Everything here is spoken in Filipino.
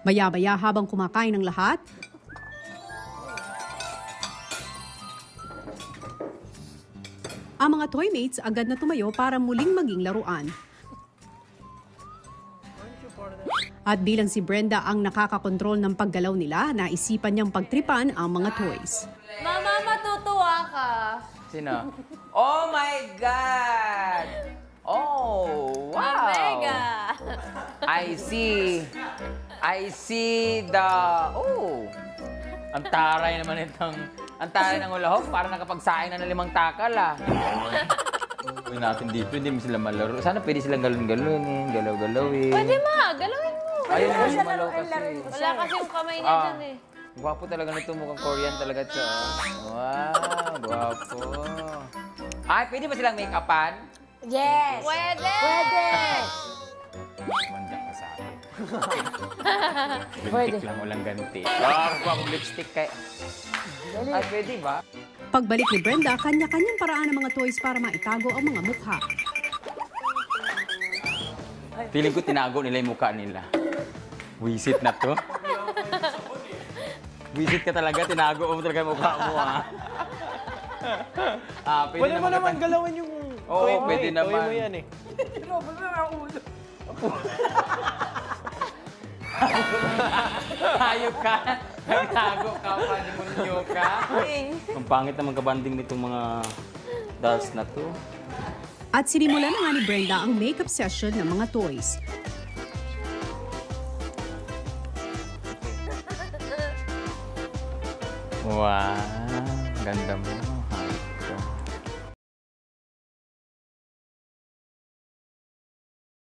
Maya-maya habang kumakain ng lahat, ang mga toymates agad na tumayo para muling maging laruan. At bilang si Brenda ang nakakakontrol ng paggalaw nila, naisipan niyang pagtripan ang mga toys. Mama, matutuwa ka. Sino? Oh my God! Oh, wow! Mega! I see the... Oh! Ang taray naman itong... Ang taray ng ulahok, para nakapagsaing na ng 5 takal, ah. Uy natin dito, hindi mo sila malaro. Sana pwede silang galon-galonin, galaw-galawin. Pwede ma, galawin mo. Ayun naman yung malaw kasi. Wala kasi yung kamay niya dyan eh. Gwapo talaga nito, mukhang Korean talaga siya. Wow, gwapo. Ay, pwede ba silang make-upan? Yes! Pwede! Pwede! Manda ka sa akin. Lipstick lang, walang ganti. Akong lipstick kay... Ay, pwede ba? Pagbalik ni Brenda, kanya-kanyang paraan ng mga toys para maitago ang mga mukha. Feeling ko tinago nila yung mukha nila. Wisit na to. Wisit ka talaga, tinago mo talaga yung mukha mo, ha? Pwede mo naman galawin yung Oo, toy mo pwede eh. naman. Toy mo yan eh. Hayop ka. Nagtago ka pa, demonyo ka. Ang pangit naman kabanding nitong mga dolls na to. At sinimulan na nga ni Brenda ang makeup session ng mga toys. Wow, ganda mo.